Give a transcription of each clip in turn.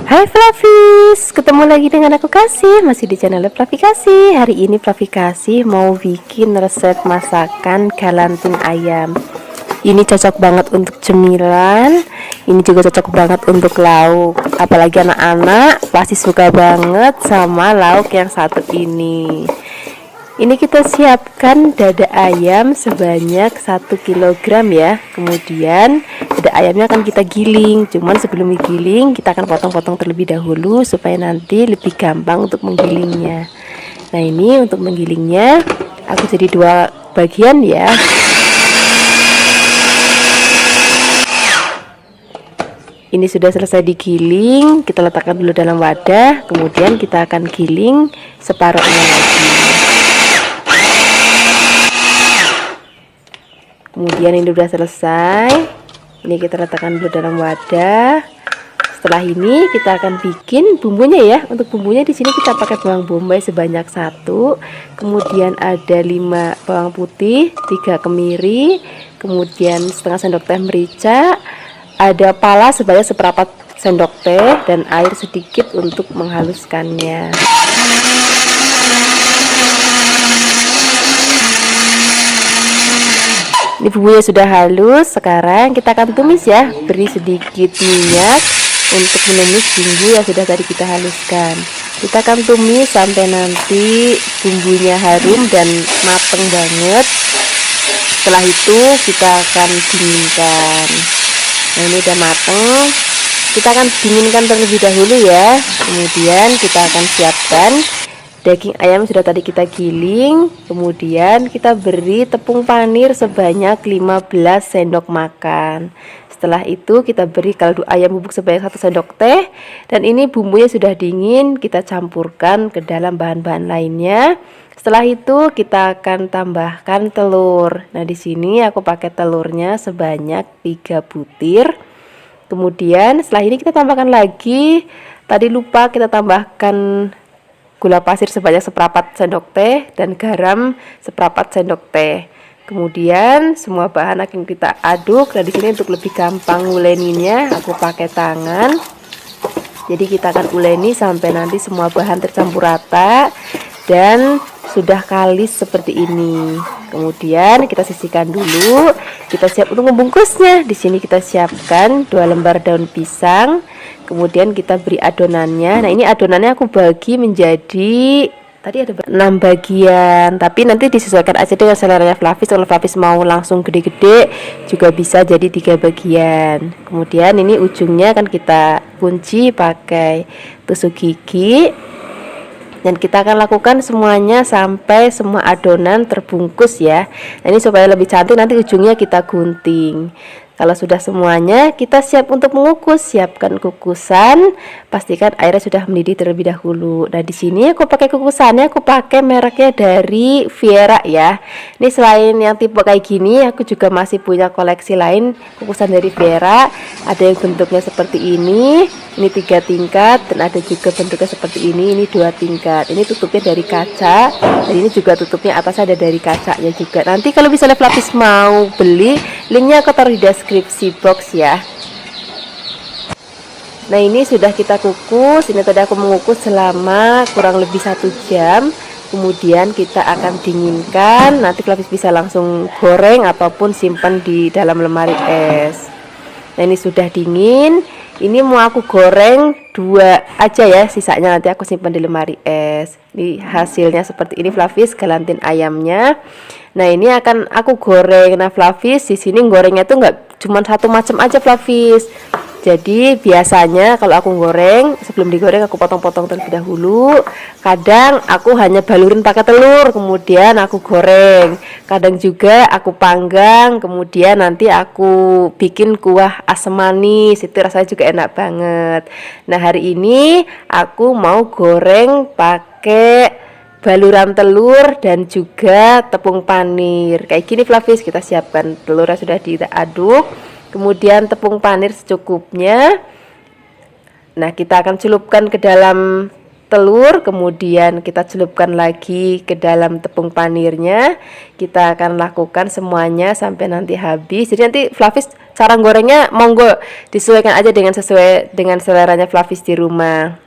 Hai Flavis, ketemu lagi dengan aku Kasih, masih di channel Flavi Kasih. Hari ini Flavi Kasih mau bikin resep masakan galantin ayam. Ini cocok banget untuk cemilan, ini juga cocok banget untuk lauk. Apalagi anak-anak pasti suka banget sama lauk yang satu ini. Ini kita siapkan dada ayam sebanyak 1 kilogram ya. Kemudian dada ayamnya akan kita giling. Cuman sebelum digiling kita akan potong-potong terlebih dahulu supaya nanti lebih gampang untuk menggilingnya. Nah, ini untuk menggilingnya aku jadi 2 bagian ya. Ini sudah selesai digiling, kita letakkan dulu dalam wadah. Kemudian kita akan giling separuhnya lagi. Kemudian ini udah selesai, ini kita letakkan dulu dalam wadah. Setelah ini kita akan bikin bumbunya ya. Untuk bumbunya di sini kita pakai bawang bombay sebanyak 1, kemudian ada 5 bawang putih, 3 kemiri, kemudian setengah sendok teh merica, ada pala sebanyak seperempat sendok teh, dan air sedikit untuk menghaluskannya. Ini bumbunya sudah halus. Sekarang kita akan tumis ya. Beri sedikit minyak untuk menumis bumbu yang sudah tadi kita haluskan. Kita akan tumis sampai nanti bumbunya harum dan mateng banget. Setelah itu kita akan dinginkan. Nah, ini udah mateng. Kita akan dinginkan terlebih dahulu ya. Kemudian kita akan siapkan daging ayam sudah tadi kita giling. Kemudian kita beri tepung panir sebanyak 15 sendok makan. Setelah itu kita beri kaldu ayam bubuk sebanyak 1 sendok teh. Dan ini bumbunya sudah dingin, kita campurkan ke dalam bahan-bahan lainnya. Setelah itu kita akan tambahkan telur. Nah, di sini aku pakai telurnya sebanyak 3 butir. Kemudian setelah ini kita tambahkan lagi, tadi lupa kita tambahkan gula pasir sebanyak seperempat sendok teh dan garam seperempat sendok teh. Kemudian semua bahan akan kita aduk. Nah, di sini untuk lebih gampang nguleninya aku pakai tangan. Jadi kita akan uleni sampai nanti semua bahan tercampur rata dan sudah kalis seperti ini. Kemudian kita sisihkan dulu. Kita siap untuk membungkusnya. Di sini kita siapkan 2 lembar daun pisang. Kemudian kita beri adonannya. Nah, ini adonannya aku bagi menjadi tadi ada 6 bagian, tapi nanti disesuaikan aja dengan seleranya Flavis. Kalau Flavis mau langsung gede-gede juga bisa jadi 3 bagian. Kemudian ini ujungnya akan kita kunci pakai tusuk gigi. Dan kita akan lakukan semuanya sampai semua adonan terbungkus ya. Nah, ini supaya lebih cantik nanti ujungnya kita gunting. Kalau sudah semuanya, kita siap untuk mengukus. Siapkan kukusan, pastikan airnya sudah mendidih terlebih dahulu. Nah, di sini aku pakai kukusannya, aku pakai mereknya dari Viera ya. Ini selain yang tipe kayak gini, aku juga masih punya koleksi lain kukusan dari Viera. Ada yang bentuknya seperti ini 3 tingkat, dan ada juga bentuknya seperti ini 2 tingkat. Ini tutupnya dari kaca, dan ini juga tutupnya atasnya ada dari kacanya juga. Nanti kalau misalnya Flavis mau beli, linknya aku taruh di deskripsi box ya. Nah, ini sudah kita kukus. Ini tadi aku mengukus selama kurang lebih 1 jam. Kemudian kita akan dinginkan. Nanti Flavis bisa langsung goreng ataupun simpan di dalam lemari es. Nah, ini sudah dingin. Ini mau aku goreng 2 aja ya, sisanya nanti aku simpan di lemari es. Ini hasilnya seperti ini Flavis, galantin ayamnya. Nah, ini akan aku goreng. Nah, Flavis di sini gorengnya tuh nggak cuma satu macam aja Flavis. Jadi biasanya kalau aku goreng, sebelum digoreng aku potong-potong terlebih dahulu. Kadang aku hanya balurin pakai telur, kemudian aku goreng. Kadang juga aku panggang, kemudian nanti aku bikin kuah asam manis. Itu rasanya juga enak banget. Nah, hari ini aku mau goreng pakai baluran telur dan juga tepung panir. Kayak gini Flavis, kita siapkan telurnya sudah diaduk. Kemudian tepung panir secukupnya. Nah, kita akan celupkan ke dalam telur, kemudian kita celupkan lagi ke dalam tepung panirnya. Kita akan lakukan semuanya sampai nanti habis. Jadi nanti Flavis cara gorengnya monggo disesuaikan aja sesuai dengan seleranya Flavis di rumah.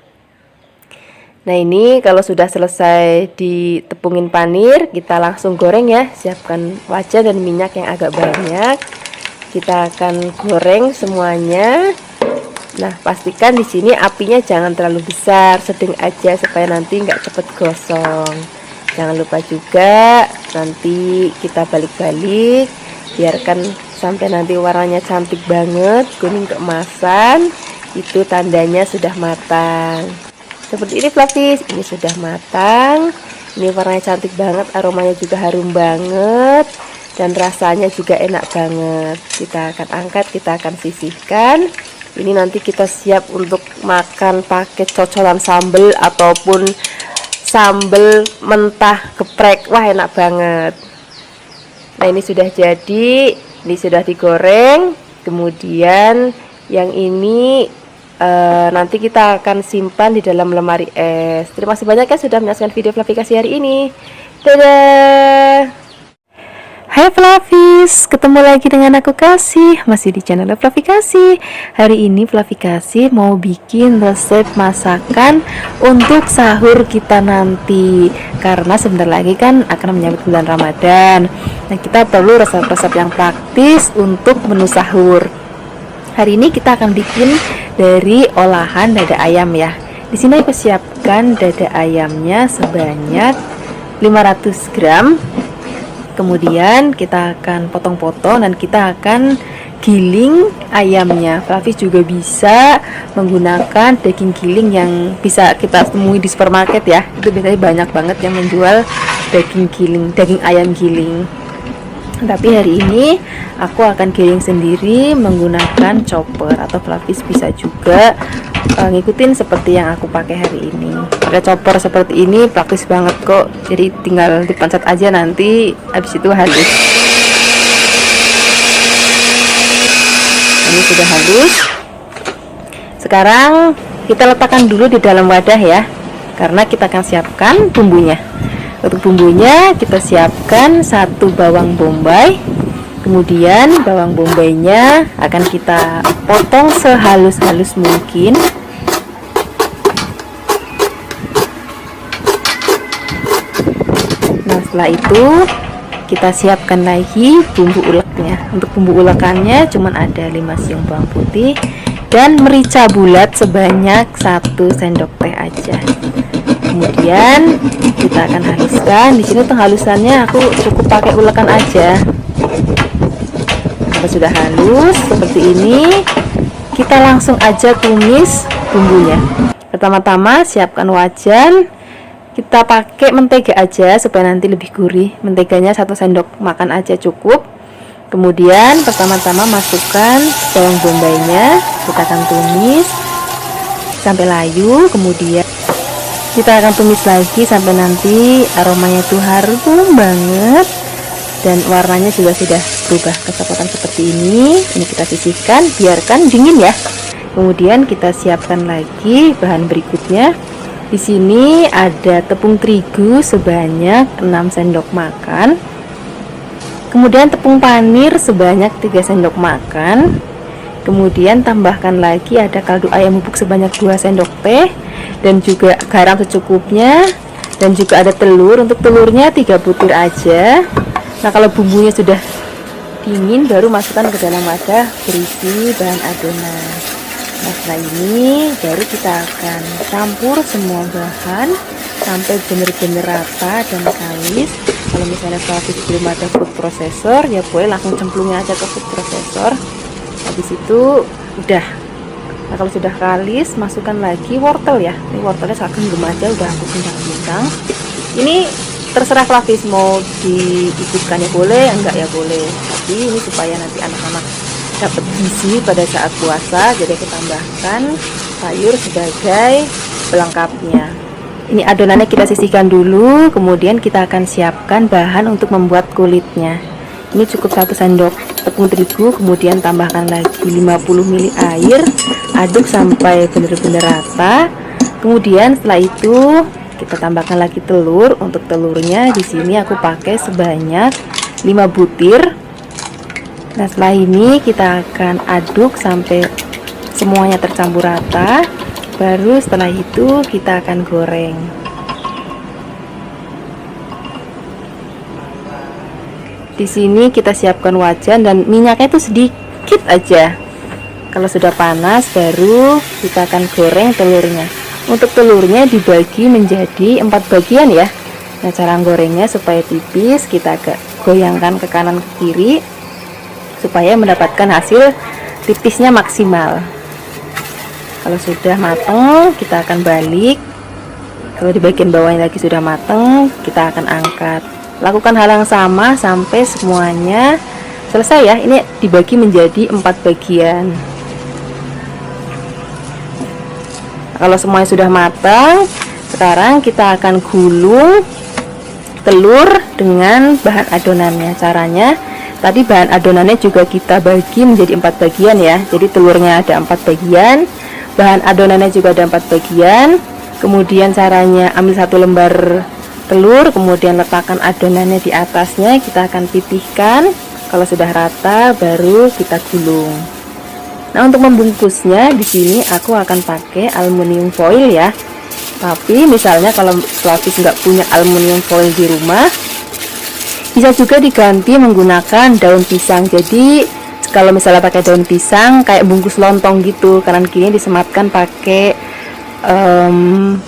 Nah, ini kalau sudah selesai ditepungin panir, kita langsung goreng ya. Siapkan wajan dan minyak yang agak banyak. Kita akan goreng semuanya. Nah, pastikan di sini apinya jangan terlalu besar, sedang aja supaya nanti nggak cepet gosong. Jangan lupa juga nanti kita balik-balik, biarkan sampai nanti warnanya cantik banget, kuning keemasan. Itu tandanya sudah matang. Seperti ini Flavis, ini sudah matang. Ini warnanya cantik banget, aromanya juga harum banget, dan rasanya juga enak banget. Kita akan angkat, kita akan sisihkan. Ini nanti kita siap untuk makan pakai cocolan sambal ataupun sambal mentah geprek. Wah, enak banget. Nah, ini sudah jadi, ini sudah digoreng. Kemudian yang ini nanti kita akan simpan di dalam lemari es. Terima kasih banyak ya sudah menyaksikan video Flavikasi hari ini. Dadah. Hai Flavis, ketemu lagi dengan aku Kasih, masih di channel Flavikasi. Hari ini Flavikasi mau bikin resep masakan untuk sahur kita nanti. Karena sebentar lagi kan akan menyambut bulan Ramadan. Nah, kita perlu resep-resep yang praktis untuk menu sahur. Hari ini kita akan bikin dari olahan dada ayam ya. Di sini aku siapkan dada ayamnya sebanyak 500 gram. Kemudian kita akan potong-potong dan kita akan giling ayamnya. Flavis juga bisa menggunakan daging giling yang bisa kita temui di supermarket ya. Itu biasanya banyak banget yang menjual daging giling, daging ayam giling. Tapi hari ini aku akan giling sendiri menggunakan chopper, atau Flavis bisa juga ngikutin seperti yang aku pakai hari ini. Pakai chopper seperti ini praktis banget kok. Jadi tinggal dipencet aja, nanti habis itu halus. Ini sudah halus. Sekarang kita letakkan dulu di dalam wadah ya, karena kita akan siapkan bumbunya. Untuk bumbunya kita siapkan 1 bawang bombay. Kemudian bawang bombaynya akan kita potong sehalus-halus mungkin. Nah, setelah itu kita siapkan lagi bumbu uleknya. Untuk bumbu ulekannya cuman ada 5 siung bawang putih dan merica bulat sebanyak 1 sendok teh aja. Kemudian kita akan haluskan. Di sini penghalusannya aku cukup pakai ulekan aja. Kalau sudah halus seperti ini, kita langsung aja tumis bumbunya. Pertama-tama siapkan wajan. Kita pakai mentega aja supaya nanti lebih gurih. Menteganya 1 sendok makan aja cukup. Kemudian pertama-tama masukkan bawang bombaynya. Kita akan tumis sampai layu. Kemudian kita akan tumis lagi sampai nanti aromanya tuh harum banget dan warnanya juga sudah berubah kecoklatan seperti ini. Ini kita sisihkan, biarkan dingin ya. Kemudian kita siapkan lagi bahan berikutnya. Di sini ada tepung terigu sebanyak 6 sendok makan. Kemudian tepung panir sebanyak 3 sendok makan. Kemudian tambahkan lagi ada kaldu ayam bubuk sebanyak 2 sendok teh, dan juga garam secukupnya, dan juga ada telur. Untuk telurnya 3 butir aja. Nah, kalau bumbunya sudah dingin baru masukkan ke dalam wadah berisi bahan adonan. Nah, setelah ini baru kita akan campur semua bahan sampai benar-benar rata dan kalis. Kalau misalnya Flavis belum ada food processor, ya boleh langsung cemplungin aja ke food processor. Habis itu udah. Nah, kalau sudah kalis, masukkan lagi wortel ya. Ini wortelnya saya genggam aja, udah aku cincang-cincang. Ini terserah Flavis mau diikutkan ya boleh, enggak ya boleh. Tapi ini supaya nanti anak-anak dapat gizi pada saat puasa, jadi aku tambahkan sayur sebagai pelengkapnya. Ini adonannya kita sisihkan dulu, kemudian kita akan siapkan bahan untuk membuat kulitnya. Ini cukup 1 sendok tepung terigu, kemudian tambahkan lagi 50 ml air, aduk sampai benar-benar rata. Kemudian setelah itu kita tambahkan lagi telur. Untuk telurnya di sini aku pakai sebanyak 5 butir. Nah, setelah ini kita akan aduk sampai semuanya tercampur rata. Baru setelah itu kita akan goreng. Di sini kita siapkan wajan dan minyaknya itu sedikit aja. Kalau sudah panas baru kita akan goreng telurnya. Untuk telurnya dibagi menjadi 4 bagian ya. Nah, cara gorengnya supaya tipis, kita agak goyangkan ke kanan ke kiri supaya mendapatkan hasil tipisnya maksimal. Kalau sudah matang, kita akan balik. Kalau di bagian bawahnya lagi sudah matang, kita akan angkat. Lakukan hal yang sama sampai semuanya selesai ya. Ini dibagi menjadi 4 bagian. Kalau semuanya sudah matang, sekarang kita akan gulung telur dengan bahan adonannya. Caranya, tadi bahan adonannya juga kita bagi menjadi 4 bagian ya. Jadi telurnya ada 4 bagian, bahan adonannya juga ada 4 bagian. Kemudian caranya, ambil 1 lembar telur, kemudian letakkan adonannya di atasnya, kita akan pipihkan. Kalau sudah rata baru kita gulung. Nah, untuk membungkusnya di sini aku akan pakai aluminium foil ya. Tapi misalnya kalau Flavis nggak punya aluminium foil di rumah, bisa juga diganti menggunakan daun pisang. Jadi kalau misalnya pakai daun pisang kayak bungkus lontong gitu, kanan kiri disematkan pakai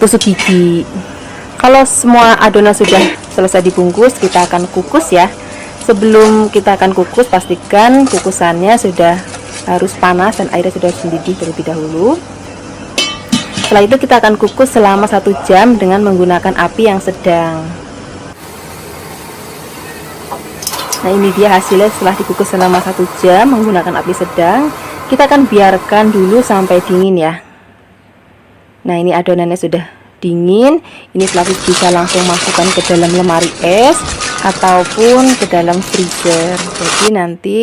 tusuk gigi. Kalau semua adonan sudah selesai dibungkus, kita akan kukus ya. Sebelum kita akan kukus, pastikan kukusannya sudah harus panas dan airnya sudah mendidih terlebih dahulu. Setelah itu kita akan kukus selama 1 jam dengan menggunakan api yang sedang. Nah, ini dia hasilnya setelah dikukus selama 1 jam menggunakan api sedang. Kita akan biarkan dulu sampai dingin ya. Nah, ini adonannya sudah dingin. Ini Flavis bisa langsung masukkan ke dalam lemari es ataupun ke dalam freezer. Jadi nanti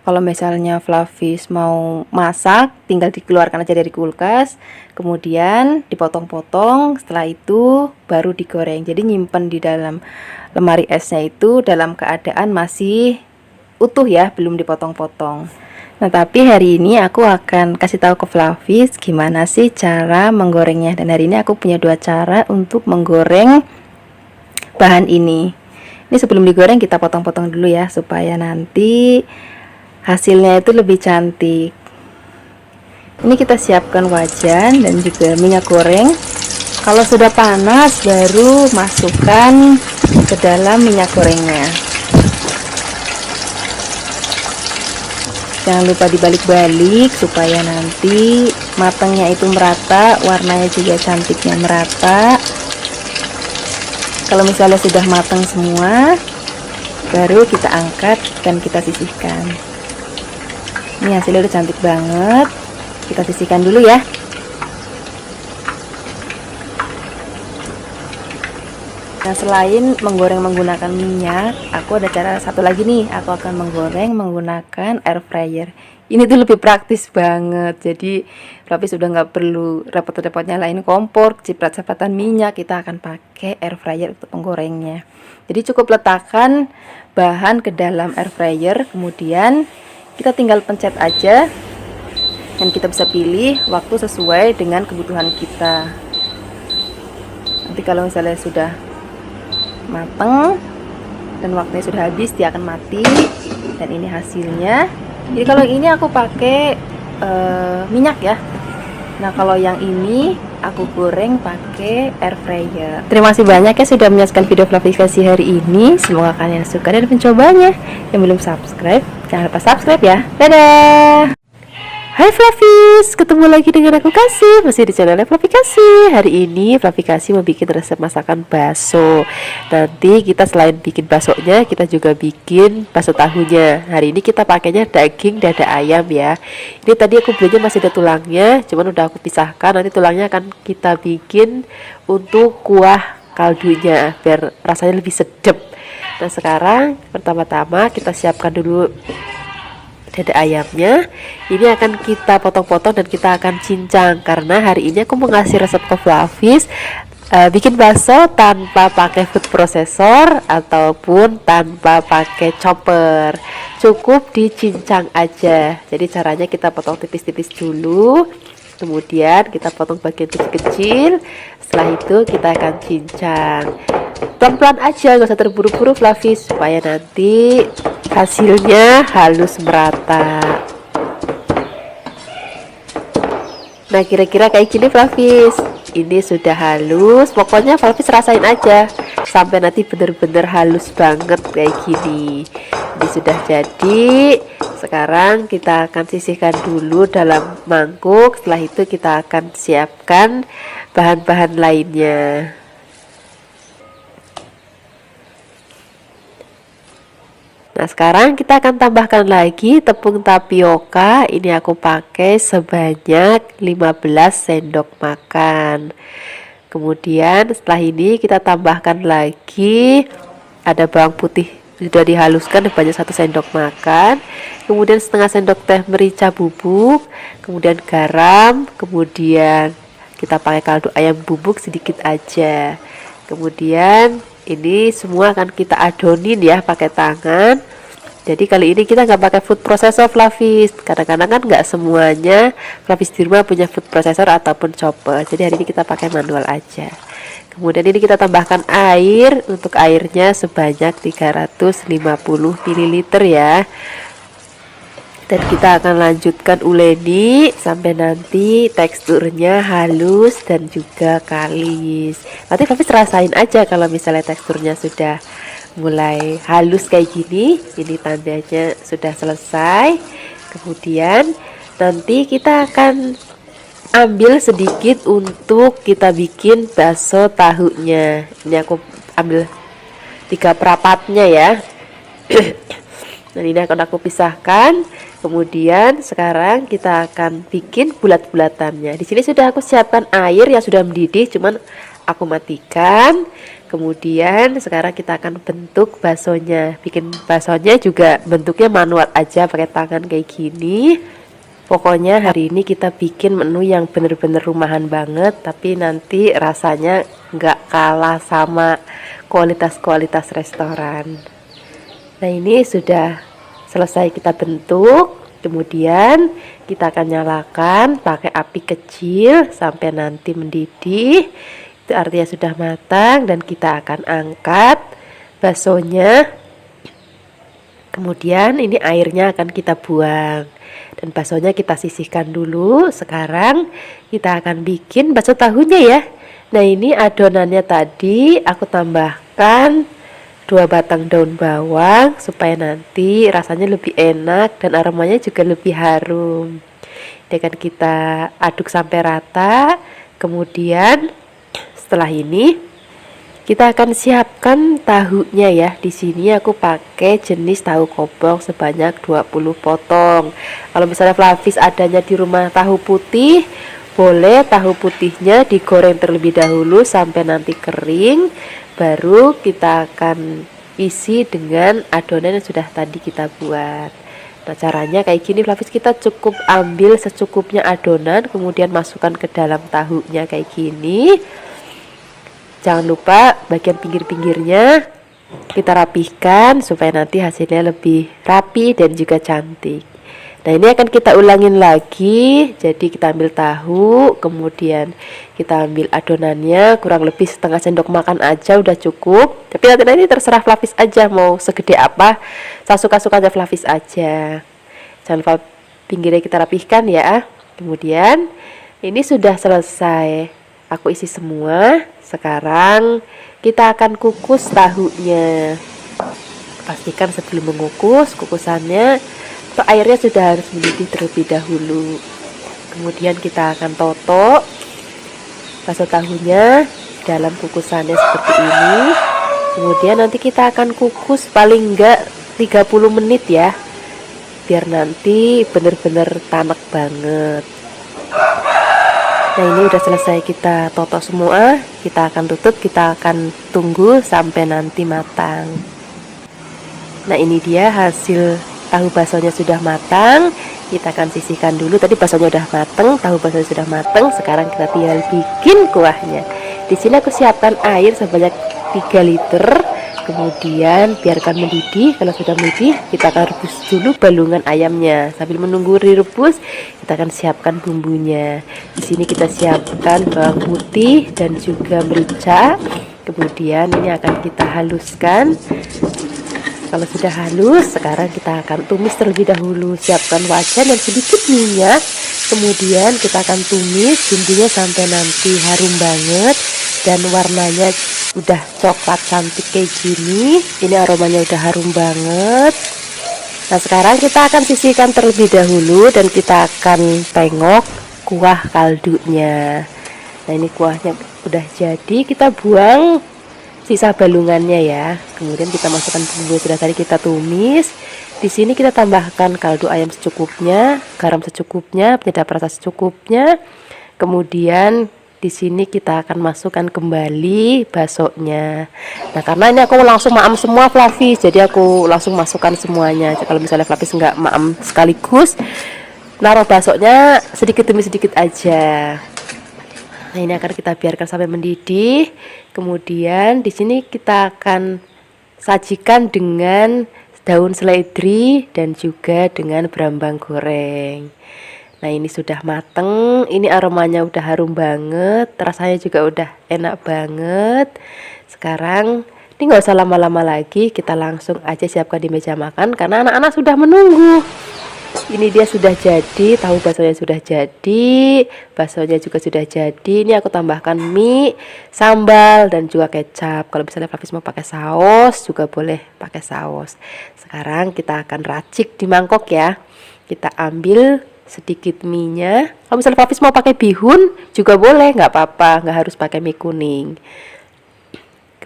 kalau misalnya Flavis mau masak, tinggal dikeluarkan aja dari kulkas, kemudian dipotong-potong, setelah itu baru digoreng. Jadi nyimpen di dalam lemari esnya itu dalam keadaan masih utuh ya, belum dipotong-potong. Nah, tapi hari ini aku akan kasih tahu ke Flavis gimana sih cara menggorengnya. Dan hari ini aku punya 2 cara untuk menggoreng bahan ini. Ini sebelum digoreng kita potong-potong dulu ya, supaya nanti hasilnya itu lebih cantik. Ini kita siapkan wajan dan juga minyak goreng. Kalau sudah panas baru masukkan ke dalam minyak gorengnya. Jangan lupa dibalik-balik supaya nanti matangnya itu merata, warnanya juga cantiknya merata. Kalau misalnya sudah matang semua, baru kita angkat dan kita sisihkan. Ini hasilnya udah cantik banget. Kita sisihkan dulu ya. Nah, selain menggoreng menggunakan minyak, aku ada cara satu lagi nih. Aku akan menggoreng menggunakan air fryer. Ini tuh lebih praktis banget. Jadi Flavis sudah nggak perlu repot-repot nyalain kompor, ciprat-cipratan minyak. Kita akan pakai air fryer untuk menggorengnya. Jadi cukup letakkan bahan ke dalam air fryer, kemudian kita tinggal pencet aja dan kita bisa pilih waktu sesuai dengan kebutuhan kita. Nanti kalau misalnya sudah matang dan waktunya sudah habis, dia akan mati. Dan ini hasilnya. Jadi kalau ini aku pakai minyak ya. Nah, kalau yang ini aku goreng pakai air fryer. Terima kasih banyak ya sudah menyaksikan video Flavis hari ini. Semoga kalian suka dan mencobanya. Yang belum subscribe, jangan lupa subscribe ya. Dadah. Hai Flavis, ketemu lagi dengan aku Kasih, masih di channel Flavis Kasih. Hari ini Flavis Kasih mau bikin resep masakan bakso. Nanti kita selain bikin baksonya, kita juga bikin bakso tahunya. Hari ini kita pakainya daging dada ayam ya. Ini tadi aku belinya masih ada tulangnya, cuman udah aku pisahkan. Nanti tulangnya akan kita bikin untuk kuah kaldunya biar rasanya lebih sedap. Nah, sekarang pertama-tama kita siapkan dulu dada ayamnya ini akan kita potong-potong dan kita akan cincang, karena hari ini aku mau ngasih resep ke Flavis bikin bakso tanpa pakai food processor ataupun tanpa pakai chopper, cukup dicincang aja. Jadi caranya kita potong tipis-tipis dulu, kemudian kita potong bagian kecil-kecil, setelah itu kita akan cincang pelan-pelan aja, gak usah terburu-buru Flavis, supaya nanti hasilnya halus merata. Nah kira-kira kayak gini Flavis, ini sudah halus, pokoknya Flavis rasain aja sampai nanti bener-bener halus banget kayak gini. Ini sudah jadi. Sekarang kita akan sisihkan dulu dalam mangkuk, setelah itu kita akan siapkan bahan-bahan lainnya. Nah sekarang kita akan tambahkan lagi tepung tapioka. Ini aku pakai sebanyak 15 sendok makan. Kemudian setelah ini kita tambahkan lagi ada bawang putih sudah dihaluskan sebanyak 1 sendok makan, kemudian setengah sendok teh merica bubuk, kemudian garam, kemudian kita pakai kaldu ayam bubuk sedikit aja. Kemudian ini semua akan kita adonin ya pakai tangan. Jadi kali ini kita nggak pakai food processor Flavis, kadang-kadang kan nggak semuanya Flavis di rumah punya food processor ataupun chopper, jadi hari ini kita pakai manual aja. Kemudian ini kita tambahkan air, untuk airnya sebanyak 350 ml ya. Dan kita akan lanjutkan uleni sampai nanti teksturnya halus dan juga kalis. Nanti Flavis rasain aja kalau misalnya teksturnya sudah mulai halus kayak gini, ini tandanya sudah selesai. Kemudian nanti kita akan ambil sedikit untuk kita bikin bakso tahunya. Ini aku ambil 3/4-nya ya. Nah ini akan aku pisahkan. Kemudian sekarang kita akan bikin bulat-bulatannya. Di sini sudah aku siapkan air yang sudah mendidih, cuman aku matikan. Kemudian sekarang kita akan bentuk baksonya. Bikin baksonya juga bentuknya manual aja pakai tangan kayak gini. Pokoknya hari ini kita bikin menu yang bener-bener rumahan banget, tapi nanti rasanya nggak kalah sama kualitas-kualitas restoran. Nah ini sudah selesai kita bentuk, kemudian kita akan nyalakan pakai api kecil sampai nanti mendidih. Itu artinya sudah matang dan kita akan angkat baksonya. Kemudian ini airnya akan kita buang dan baksonya kita sisihkan dulu. Sekarang kita akan bikin bakso tahunya ya. Nah ini adonannya tadi aku tambahkan 2 batang daun bawang supaya nanti rasanya lebih enak dan aromanya juga lebih harum. Ini akan kita aduk sampai rata. Kemudian setelah ini kita akan siapkan tahunya ya. Di sini aku pakai jenis tahu kobong sebanyak 20 potong. Kalau misalnya Flavis adanya di rumah tahu putih, boleh tahu putihnya digoreng terlebih dahulu sampai nanti kering. Baru kita akan isi dengan adonan yang sudah tadi kita buat. Nah caranya kayak gini Flavis, kita cukup ambil secukupnya adonan, kemudian masukkan ke dalam tahunya kayak gini. Jangan lupa bagian pinggir-pinggirnya kita rapihkan supaya nanti hasilnya lebih rapi dan juga cantik. Nah ini akan kita ulangin lagi. Jadi kita ambil tahu, kemudian kita ambil adonannya kurang lebih setengah sendok makan aja udah cukup. Tapi nanti terserah Flavis aja mau segede apa, suka-sukanya Flavis aja. Jangan lupa pinggirnya kita rapihkan ya. Kemudian ini sudah selesai, aku isi semua. Sekarang kita akan kukus tahunya. Pastikan sebelum mengukus, kukusannya airnya sudah harus mendidih terlebih dahulu. Kemudian kita akan toto bakso tahunya dalam kukusannya seperti ini. Kemudian nanti kita akan kukus paling enggak 30 menit ya, biar nanti bener-bener tanak banget. Nah ini udah selesai kita toto semua. Kita akan tutup, kita akan tunggu sampai nanti matang. Nah ini dia hasil tahu baksonya sudah matang, kita akan sisihkan dulu. Tadi baksonya udah matang, tahu baksonya sudah matang. Sekarang kita tinggal bikin kuahnya. Di sini aku siapkan air sebanyak 3 liter. Kemudian biarkan mendidih. Kalau sudah mendidih, kita akan rebus dulu balungan ayamnya. Sambil menunggu direbus, kita akan siapkan bumbunya. Di sini kita siapkan bawang putih dan juga merica. Kemudian ini akan kita haluskan. Kalau sudah halus, sekarang kita akan tumis terlebih dahulu. Siapkan wajan dan sedikit minyak. Kemudian kita akan tumis bumbunya sampai nanti harum banget dan warnanya udah coklat cantik kayak gini. Ini aromanya udah harum banget. Nah, sekarang kita akan sisihkan terlebih dahulu dan kita akan tengok kuah kaldunya. Nah, ini kuahnya udah jadi, kita buang sisa balungannya ya. Kemudian kita masukkan bumbu sudah tadi kita tumis. Di sini kita tambahkan kaldu ayam secukupnya, garam secukupnya, penyedap rasa secukupnya. Kemudian di sini kita akan masukkan kembali baksonya. Nah, karena ini aku langsung maam semua Flavis, jadi aku langsung masukkan semuanya. Kalau misalnya Flavis nggak maam sekaligus, naruh baksonya sedikit demi sedikit aja. Nah, ini akan kita biarkan sampai mendidih. Kemudian di sini kita akan sajikan dengan daun seledri dan juga dengan berambang goreng. Nah, ini sudah mateng, ini aromanya udah harum banget, rasanya juga udah enak banget. Sekarang ini nggak usah lama-lama lagi, kita langsung aja siapkan di meja makan karena anak-anak sudah menunggu. Ini dia sudah jadi, tahu baksonya sudah jadi, baksonya juga sudah jadi. Ini aku tambahkan mie, sambal dan juga kecap. Kalau misalnya Flavis mau pakai saus juga boleh pakai saus. Sekarang kita akan racik di mangkok ya. Kita ambil sedikit mie-nya. Kalau misalnya Flavis mau pakai bihun juga boleh, nggak apa-apa, nggak harus pakai mie kuning.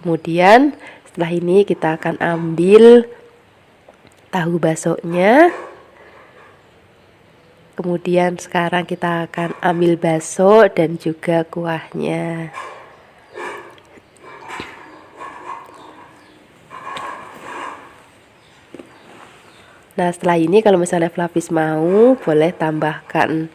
Kemudian setelah ini kita akan ambil tahu baksonya. Kemudian sekarang kita akan ambil bakso dan juga kuahnya. Nah, setelah ini kalau misalnya Flavis mau boleh tambahkan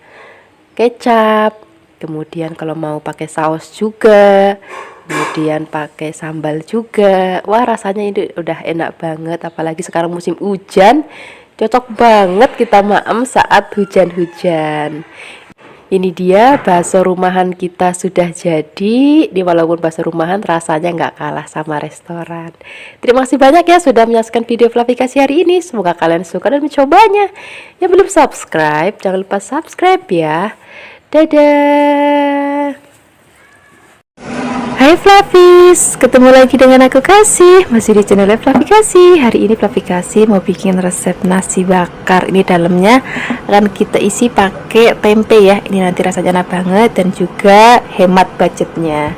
kecap. Kemudian kalau mau pakai saus juga, kemudian pakai sambal juga. Wah, rasanya ini udah enak banget, apalagi sekarang musim hujan. Cocok banget kita maem saat hujan-hujan. Ini dia bakso rumahan kita sudah jadi. Ini walaupun bakso rumahan rasanya nggak kalah sama restoran. Terima kasih banyak ya sudah menyaksikan video Flavikasi hari ini. Semoga kalian suka dan mencobanya. Yang belum subscribe, jangan lupa subscribe ya. Dadah. Hai Flavis, ketemu lagi dengan aku Kasih, masih di channel Flavikasi. Hari ini Flavikasi mau bikin resep nasi bakar. Ini dalamnya akan kita isi pakai tempe ya. Ini nanti rasanya enak banget dan juga hemat budgetnya.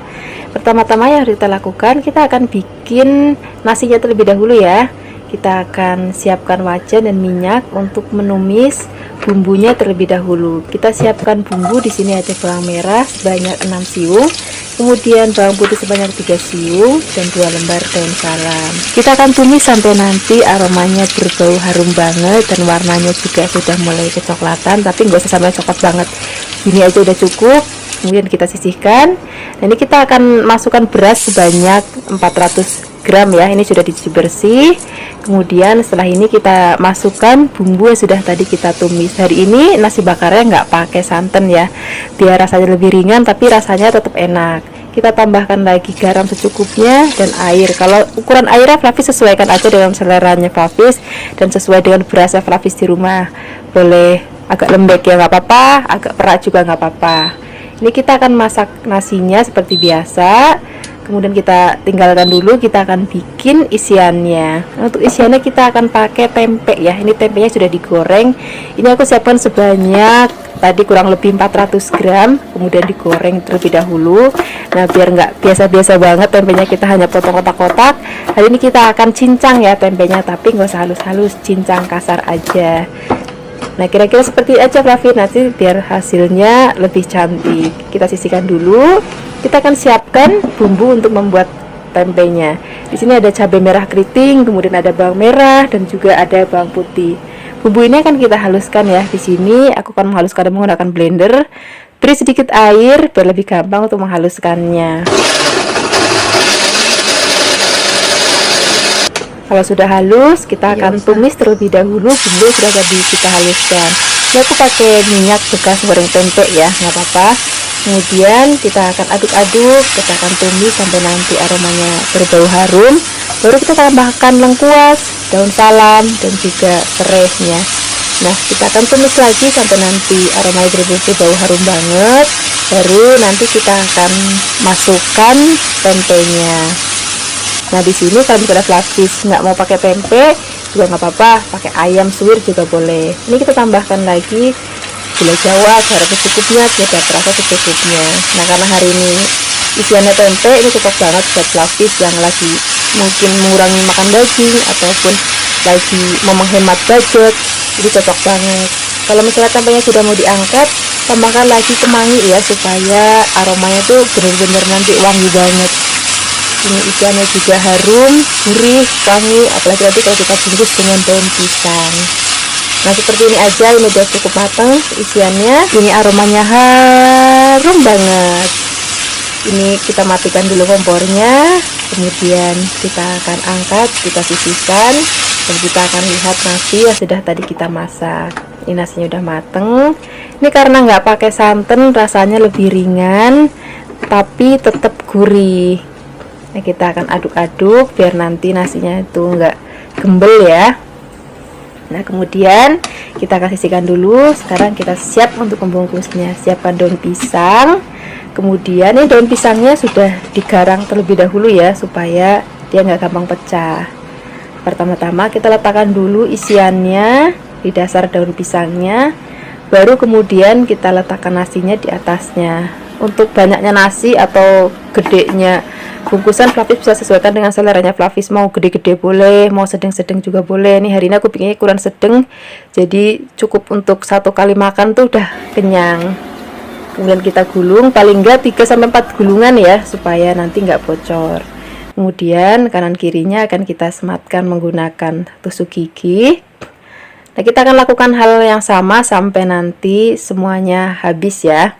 Pertama-tama yang harus kita lakukan, kita akan bikin nasinya terlebih dahulu ya. Kita akan siapkan wajan dan minyak untuk menumis bumbunya terlebih dahulu. Kita siapkan bumbu, di sini ada bawang merah sebanyak 6 siung. Kemudian bawang putih sebanyak 3 siung dan 2 lembar daun salam. Kita akan tumis sampai nanti aromanya berbau harum banget dan warnanya juga sudah mulai kecoklatan, tapi nggak usah sampai coklat banget. Ini aja udah cukup. Kemudian kita sisihkan. Dan ini kita akan masukkan beras sebanyak 400 gram ya. Ini sudah dicuci bersih. Kemudian setelah ini kita masukkan bumbu yang sudah tadi kita tumis. Hari ini nasi bakarnya nggak pakai santan ya, biar rasanya lebih ringan tapi rasanya tetap enak. Kita tambahkan lagi garam secukupnya dan air. Kalau ukuran airnya Flavis sesuaikan aja dengan seleranya Flavis dan sesuai dengan berasnya Flavis di rumah. Boleh agak lembek ya nggak apa-apa, agak perak juga nggak apa-apa. Ini kita akan masak nasinya seperti biasa. Kemudian kita tinggalkan dulu, kita akan bikin isiannya. Untuk isiannya kita akan pakai tempe ya. Ini tempenya sudah digoreng. Ini aku siapkan sebanyak tadi kurang lebih 400 gram. Kemudian digoreng terlebih dahulu. Nah, biar nggak biasa-biasa banget tempenya, kita hanya potong kotak-kotak. Hari ini kita akan cincang ya tempenya, tapi nggak usah halus-halus, cincang kasar aja. Nah, kira-kira seperti aja Flavi, nanti biar hasilnya lebih cantik. Kita sisihkan dulu. Kita akan siapkan bumbu untuk membuat tempenya. Di sini ada cabai merah keriting, kemudian ada bawang merah dan juga ada bawang putih. bumbu ini akan kita haluskan ya. Di sini aku akan menghaluskan menggunakan blender. Beri sedikit air biar lebih gampang untuk menghaluskannya. Kalau sudah halus, kita akan tumis terlebih dahulu bumbu sudah tadi kita haluskan. Ini aku pakai minyak bekas goreng tempe ya, nggak apa-apa. Kemudian kita akan aduk-aduk, kita akan tumis sampai nanti aromanya berbau harum. Baru kita tambahkan lengkuas, daun salam, dan juga serainya. Nah, kita akan tumis lagi sampai nanti aromanya berbau harum banget. Baru nanti kita akan masukkan tempenya. Nah, di sini kalau misalnya Flavis nggak mau pakai tempe juga nggak apa-apa, pakai ayam suwir juga boleh. Ini kita tambahkan lagi gula jawa, garam secukupnya, biar terasa secukupnya. Nah, karena hari ini isiannya tempe, ini cocok banget buat Flavis yang lagi mungkin mengurangi makan daging ataupun lagi mau menghemat budget. Jadi cocok banget. Kalau misalnya tempenya sudah mau diangkat, tambahkan lagi kemangi ya, supaya aromanya tuh bener-bener nanti wangi banget. Ini ikannya juga harum, gurih, wangi, apalagi nanti kalau kita bungkus dengan daun pisang. Nah, seperti ini aja, ini udah cukup matang isiannya. Ini aromanya harum banget. Ini kita matikan dulu kompornya, kemudian kita akan angkat, kita sisihkan, dan kita akan lihat nasi yang sudah tadi kita masak. Ini nasinya udah mateng. Ini karena nggak pakai santan, rasanya lebih ringan, tapi tetap gurih. Nah, kita akan aduk-aduk biar nanti nasinya itu nggak gembel ya. Nah, kemudian kita akan sisihkan dulu. Sekarang kita siap untuk membungkusnya. Siapkan daun pisang. Kemudian ini daun pisangnya sudah digarang terlebih dahulu ya, supaya dia nggak gampang pecah. Pertama-tama kita letakkan dulu isiannya di dasar daun pisangnya. Baru kemudian kita letakkan nasinya di atasnya. Untuk banyaknya nasi atau gedenya bungkusan, Flavis bisa sesuaikan dengan seleranya Flavis. Mau gede-gede boleh, mau sedang-sedang juga boleh. Nih, hari ini aku bikinnya ukuran sedang, jadi cukup untuk satu kali makan tuh udah kenyang. Kemudian kita gulung paling enggak 3-4 gulungan ya, supaya nanti nggak bocor. Kemudian kanan kirinya akan kita sematkan menggunakan tusuk gigi. Nah, kita akan lakukan hal yang sama sampai nanti semuanya habis ya.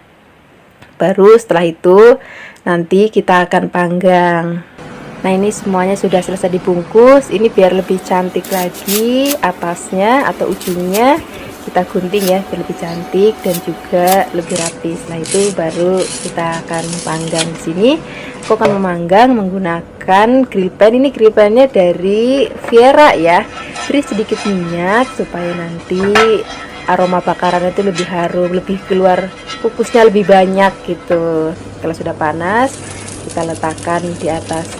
Baru setelah itu nanti kita akan panggang. Nah, ini semuanya sudah selesai dibungkus. Ini biar lebih cantik lagi atasnya atau ujungnya kita gunting ya, biar lebih cantik dan juga lebih rapi. Setelah itu baru kita akan panggang. Di sini aku akan memanggang menggunakan grill pan. Ini grill pannya dari Viera ya. Beri sedikit minyak supaya nanti aroma bakaran itu lebih harum, lebih keluar kukusnya lebih banyak gitu. Kalau sudah panas, kita letakkan di atas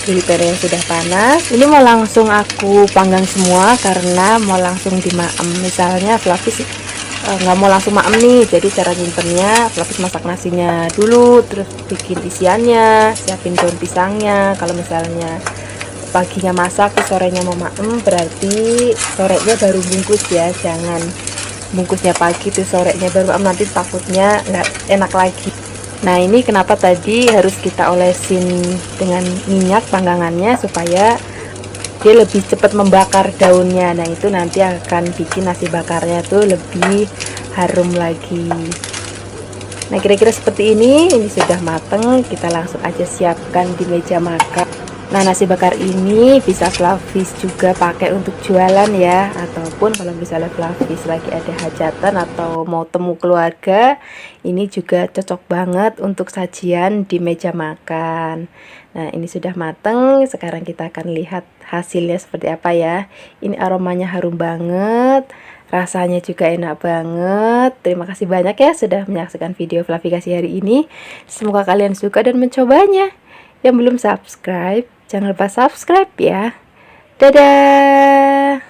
grill pan yang sudah panas. Ini mau langsung aku panggang semua karena mau langsung dimaem. Misalnya Flavis nggak mau langsung maem nih, jadi cara nyimpennya Flavis masak nasinya dulu, terus bikin isiannya, siapin daun pisangnya. Kalau misalnya paginya masak, sorenya mau maem, berarti sorenya baru bungkus ya, jangan bungkusnya pagi tuh sorenya baru maem, nanti takutnya nggak enak lagi. Nah, ini kenapa tadi harus kita olesin dengan minyak panggangannya supaya dia lebih cepat membakar daunnya. Nah, itu nanti akan bikin nasi bakarnya tuh lebih harum lagi. Nah, kira-kira seperti ini sudah mateng. Kita langsung aja siapkan di meja makan. Nah, nasi bakar ini bisa Flavis juga pakai untuk jualan ya, ataupun kalau misalnya Flavis lagi ada hajatan atau mau temu keluarga, ini juga cocok banget untuk sajian di meja makan. Nah, ini sudah mateng. Sekarang kita akan lihat hasilnya seperti apa ya. Ini aromanya harum banget, rasanya juga enak banget. Terima kasih banyak ya sudah menyaksikan video Flavikasi hari ini. Semoga kalian suka dan mencobanya. Yang belum subscribe, jangan lupa subscribe ya. Dadah.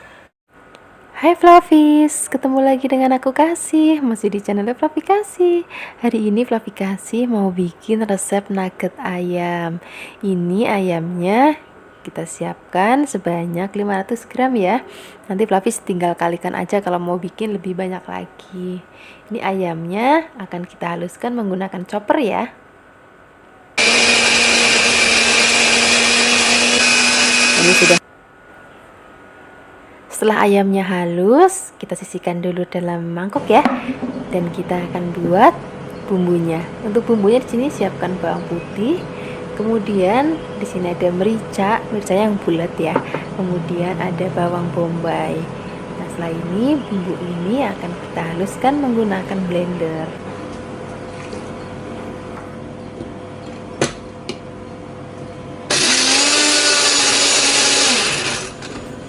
Hai Flavis, ketemu lagi dengan aku Kasih, masih di channel Flavikasi. Hari ini Flavikasi mau bikin resep nugget ayam. Ini ayamnya kita siapkan sebanyak 500 gram ya. Nanti Flavis tinggal kalikan aja kalau mau bikin lebih banyak lagi. Ini ayamnya akan kita haluskan menggunakan chopper ya. Ini sudah. Setelah ayamnya halus, kita sisihkan dulu dalam mangkok ya. Dan kita akan buat bumbunya. Untuk bumbunya di sini siapkan bawang putih. Kemudian di sini ada merica yang bulat ya. Kemudian ada bawang bombay. Nah, setelah ini bumbu ini akan kita haluskan menggunakan blender.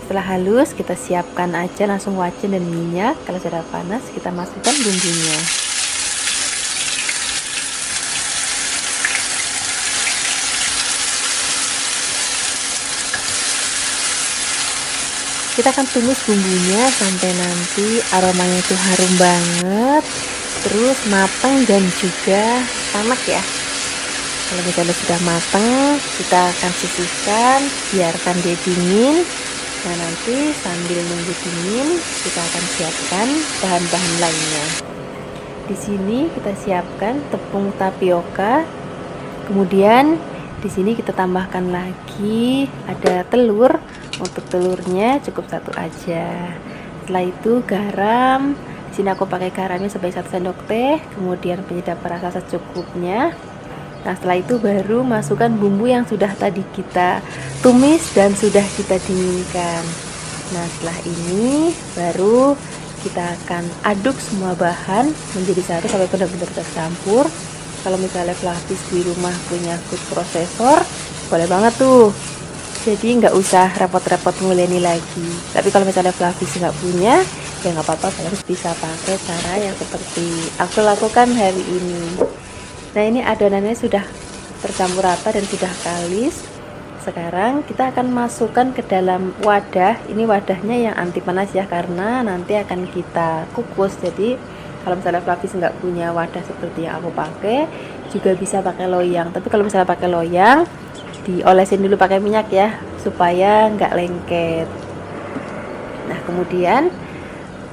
Setelah halus, kita siapkan aja langsung wajan dan minyak. Kalau sudah panas, kita masukkan bumbunya. Kita akan tumis bumbunya sampai nanti aromanya itu harum banget, terus matang dan juga tamak ya. Kalau misalnya sudah matang, kita akan sisihkan, biarkan dia dingin. Nah, nanti sambil nunggu dingin, kita akan siapkan bahan-bahan lainnya. Di sini kita siapkan tepung tapioka. Kemudian di sini kita tambahkan lagi ada telur. Untuk telurnya cukup satu aja. Setelah itu garam. Di sini aku pakai garamnya sebagai 1 sendok teh. Kemudian penyedap rasa secukupnya. Nah, setelah itu baru masukkan bumbu yang sudah tadi kita tumis dan sudah kita dinginkan. Nah, setelah ini baru kita akan aduk semua bahan menjadi satu sampai benar-benar tercampur. Kalau misalnya Flavis di rumah punya food processor, boleh banget tuh. Jadi nggak usah repot-repot nguleni lagi. Tapi kalau misalnya Flavis nggak punya, ya nggak apa-apa, Flavis bisa pakai cara yang seperti aku lakukan hari ini. Nah, ini adonannya sudah tercampur rata dan sudah kalis. Sekarang kita akan masukkan ke dalam wadah. Ini wadahnya yang anti panas ya, karena nanti akan kita kukus. Jadi kalau misalnya Flavis nggak punya wadah seperti yang aku pakai, juga bisa pakai loyang. Tapi kalau misalnya pakai loyang, diolesin dulu pakai minyak ya, supaya nggak lengket. Nah, kemudian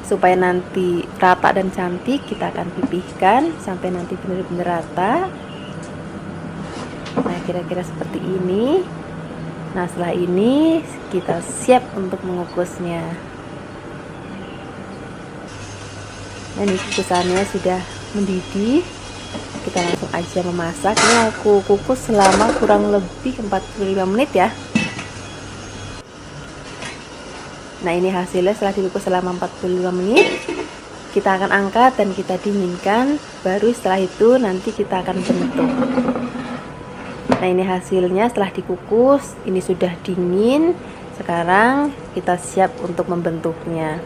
supaya nanti rata dan cantik, kita akan pipihkan sampai nanti benar-benar rata. Nah, kira-kira seperti ini. Nah, setelah ini kita siap untuk mengukusnya. Nah, ini kukusannya sudah mendidih. Kita langsung aja memasak. Ini aku kukus selama kurang lebih 45 menit ya. Nah, ini hasilnya setelah dikukus selama 45 menit. Kita akan angkat dan kita dinginkan. Baru setelah itu nanti kita akan bentuk. Nah, ini hasilnya setelah dikukus. Ini sudah dingin. Sekarang kita siap untuk membentuknya.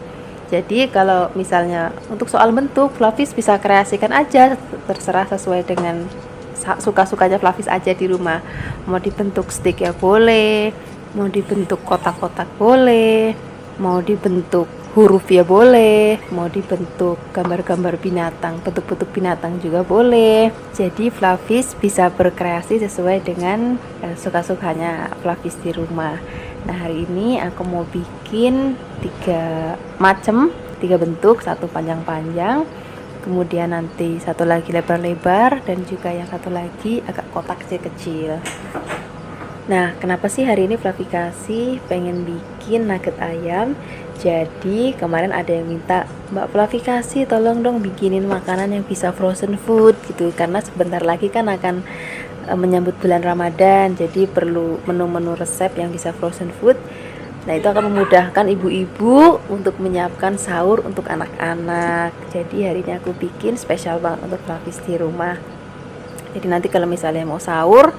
Jadi kalau misalnya untuk soal bentuk, Flavis bisa kreasikan aja, terserah sesuai dengan suka-sukanya Flavis aja di rumah. Mau dibentuk stick ya boleh, mau dibentuk kotak-kotak boleh, mau dibentuk huruf ya boleh, mau dibentuk gambar-gambar binatang, bentuk-bentuk binatang juga boleh. Jadi Flavis bisa berkreasi sesuai dengan suka-sukanya Flavis di rumah. Nah, hari ini aku mau bikin 3 bentuk, satu panjang-panjang, kemudian nanti satu lagi lebar-lebar, dan juga yang satu lagi agak kotak kecil-kecil. Nah, kenapa sih hari ini Flavikasi pengen bikin nugget ayam? Jadi kemarin ada yang minta, Mbak Flavikasi tolong dong bikinin makanan yang bisa frozen food gitu, karena sebentar lagi kan akan menyambut bulan Ramadan, jadi perlu menu-menu resep yang bisa frozen food. Nah, itu akan memudahkan ibu-ibu untuk menyiapkan sahur untuk anak-anak. Jadi hari ini aku bikin spesial banget untuk Flavis di rumah. Jadi nanti kalau misalnya mau sahur,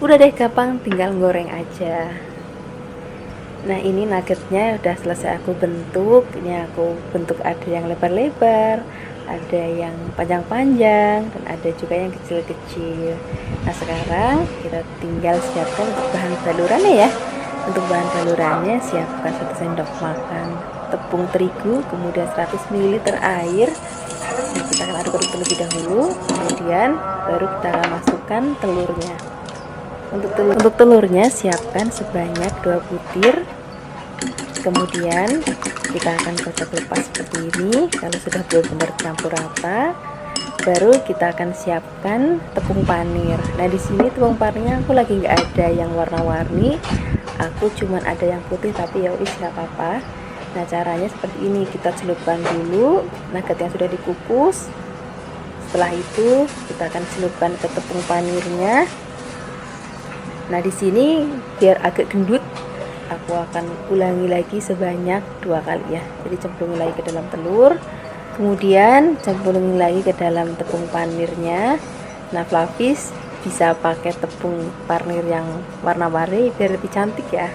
udah deh gampang, tinggal goreng aja. Nah, ini nuggetnya udah selesai aku bentuk. Ini aku bentuk ada yang lebar-lebar, ada yang panjang-panjang, dan ada juga yang kecil-kecil. Nah, sekarang kita tinggal siapkan untuk bahan balurannya ya. Untuk bahan balurannya siapkan 1 sendok makan tepung terigu, kemudian 100 ml air. Nah, kita akan aduk-aduk terlebih dahulu, kemudian baru kita akan masukkan telurnya. Untuk telurnya siapkan sebanyak 2 butir. Kemudian kita akan kocok lepas seperti ini. Kalau sudah benar-benar campur rata, baru kita akan siapkan tepung panir. Nah, di sini tepung panirnya aku lagi nggak ada yang warna-warni, aku cuman ada yang putih, tapi ya wis nggak apa-apa. Nah, caranya seperti ini, kita celupkan dulu nugget yang sudah dikukus. Setelah itu kita akan celupkan ke tepung panirnya. Nah, di sini biar agak gendut, aku akan ulangi lagi sebanyak 2 kali ya. Jadi cemplungi lagi ke dalam telur, kemudian cemplungi lagi ke dalam tepung panirnya. Nah, Flavis bisa pakai tepung panir yang warna-warni biar lebih cantik ya.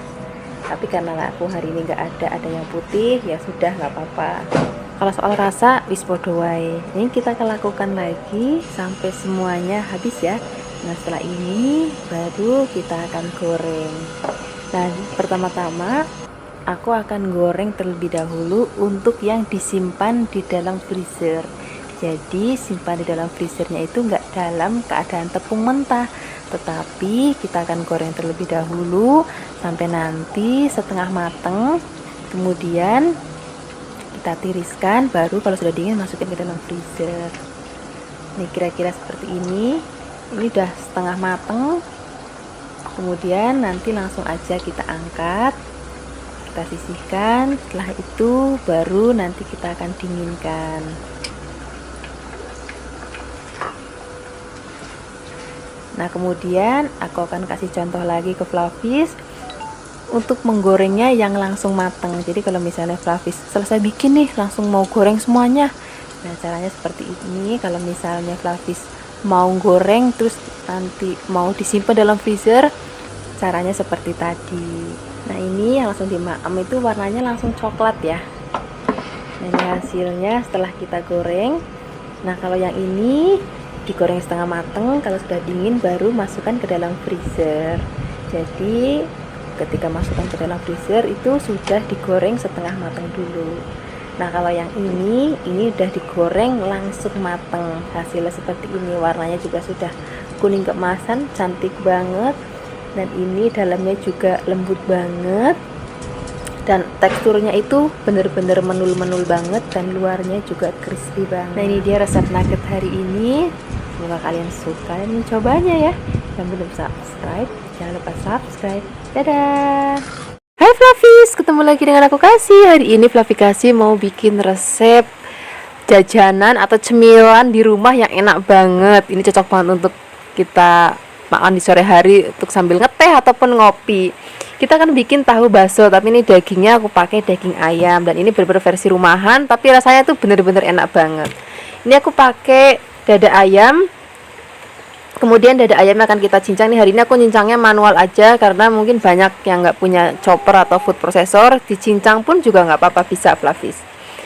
Tapi karena aku hari ini nggak ada yang putih, ya sudah, nggak apa-apa. Kalau soal rasa wis podo wae. Ini kita akan lakukan lagi sampai semuanya habis ya. Nah, setelah ini baru kita akan goreng. Nah, pertama-tama aku akan goreng terlebih dahulu untuk yang disimpan di dalam freezer. Jadi simpan di dalam freezernya itu enggak dalam keadaan tepung mentah, tetapi kita akan goreng terlebih dahulu sampai nanti setengah mateng. Kemudian kita tiriskan, baru kalau sudah dingin masukin ke dalam freezer. Ini kira-kira seperti ini. Ini udah setengah mateng. Kemudian nanti langsung aja kita angkat, kita sisihkan. Setelah itu baru nanti kita akan dinginkan. Nah, kemudian aku akan kasih contoh lagi ke Flavis untuk menggorengnya yang langsung mateng. Jadi kalau misalnya Flavis selesai bikin nih langsung mau goreng semuanya, nah caranya seperti ini. Kalau misalnya Flavis mau goreng terus nanti mau disimpan dalam freezer, caranya seperti tadi. Nah, ini yang langsung dimaem itu warnanya langsung coklat ya. Nah, ini hasilnya setelah kita goreng. Nah, kalau yang ini digoreng setengah mateng, kalau sudah dingin baru masukkan ke dalam freezer. Jadi ketika masukkan ke dalam freezer itu sudah digoreng setengah mateng dulu. Nah, kalau yang ini udah digoreng langsung mateng. Hasilnya seperti ini, warnanya juga sudah kuning keemasan, cantik banget. Dan ini dalamnya juga lembut banget, dan teksturnya itu bener-bener menul-menul banget, dan luarnya juga crispy banget. Nah, ini dia resep nugget hari ini. Semoga kalian suka dan mencobanya ya. Yang belum subscribe, jangan lupa subscribe. Dadah. Hai Flavis, ketemu lagi dengan aku Kasih. Hari ini Flavi Kasih mau bikin resep jajanan atau cemilan di rumah yang enak banget. Ini cocok banget untuk kita makan di sore hari untuk sambil ngeteh ataupun ngopi. Kita akan bikin tahu bakso, tapi ini dagingnya aku pakai daging ayam, dan ini bener-bener versi rumahan tapi rasanya tuh bener-bener enak banget. Ini aku pakai dada ayam. Kemudian dada ayamnya akan kita cincang. Nih, hari ini aku cincangnya manual aja karena mungkin banyak yang nggak punya chopper atau food processor. Dicincang pun juga nggak apa-apa, bisa Flavis.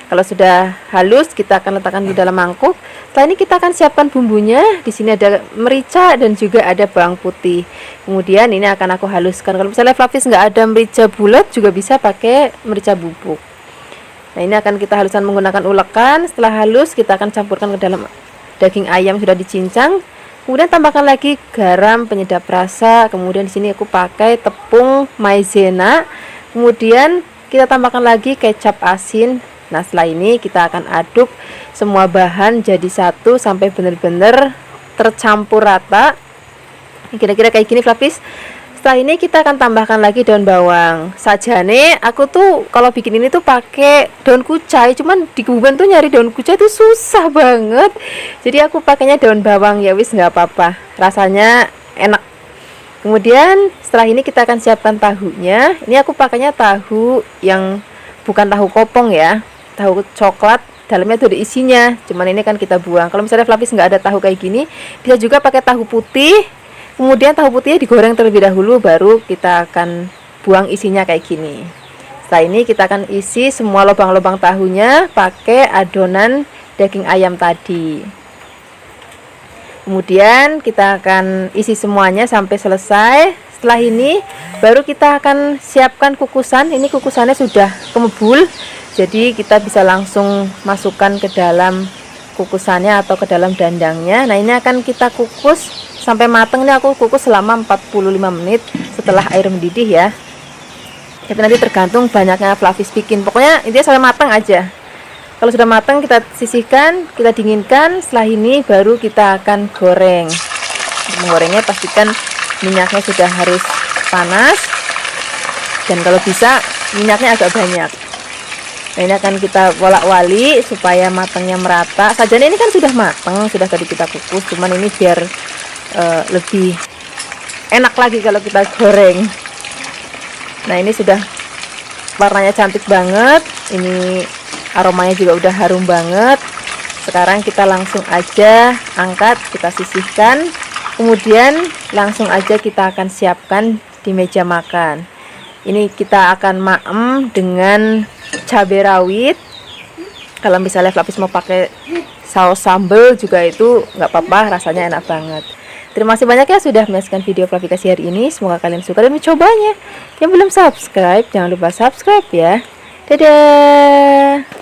Kalau sudah halus kita akan letakkan di dalam mangkuk. Setelah ini kita akan siapkan bumbunya. Di sini ada merica dan juga ada bawang putih. Kemudian ini akan aku haluskan. Kalau misalnya Flavis nggak ada merica bulat juga bisa pakai merica bubuk. Nah, ini akan kita haluskan menggunakan ulekan. Setelah halus kita akan campurkan ke dalam daging ayam sudah dicincang. Kemudian tambahkan lagi garam, penyedap rasa. Kemudian di sini aku pakai tepung maizena. Kemudian kita tambahkan lagi kecap asin. Nah, setelah ini kita akan aduk semua bahan jadi satu sampai benar-benar tercampur rata. Kira-kira kayak gini Flavis. Setelah ini kita akan tambahkan lagi daun bawang. Sajane aku tuh kalau bikin ini tuh pakai daun kucai, cuman di kuburan tuh nyari daun kucai itu susah banget. Jadi aku pakainya daun bawang, ya wis nggak apa-apa. Rasanya enak. Kemudian setelah ini kita akan siapkan tahunya. Ini aku pakainya tahu yang bukan tahu kopong ya, tahu coklat, dalamnya tuh ada isinya. Cuman ini kan kita buang. Kalau misalnya Flavis nggak ada tahu kayak gini, bisa juga pakai tahu putih. Kemudian tahu putihnya digoreng terlebih dahulu, baru kita akan buang isinya kayak gini. Setelah ini kita akan isi semua lubang-lubang tahunya pakai adonan daging ayam tadi. Kemudian kita akan isi semuanya sampai selesai. Setelah ini baru kita akan siapkan kukusan. Ini kukusannya sudah kemebul, jadi kita bisa langsung masukkan ke dalam kukusannya atau ke dalam dandangnya. Nah, ini akan kita kukus sampai mateng. Ini aku kukus selama 45 menit setelah air mendidih ya. Tapi nanti tergantung banyaknya Flavis bikin. Pokoknya intinya sampai mateng aja. Kalau sudah mateng kita sisihkan, kita dinginkan. Setelah ini baru kita akan goreng. Untuk menggorengnya pastikan minyaknya sudah harus panas, dan kalau bisa minyaknya agak banyak. Nah, ini akan kita wolak-walik supaya matangnya merata. Sajian ini kan sudah matang, sudah tadi kita kukus, cuman ini biar lebih enak lagi kalau kita goreng. Nah, ini sudah warnanya cantik banget, ini aromanya juga udah harum banget. Sekarang kita langsung aja angkat, kita sisihkan, kemudian langsung aja kita akan siapkan di meja makan. Ini kita akan maem dengan cabai rawit. Kalau misalnya Flavis mau pakai saus sambal juga itu nggak apa-apa, rasanya enak banget. Terima kasih banyak ya sudah menyaksikan video Flavi kasih hari ini. Semoga kalian suka dan mencobanya. Yang belum subscribe, jangan lupa subscribe ya. Dadah.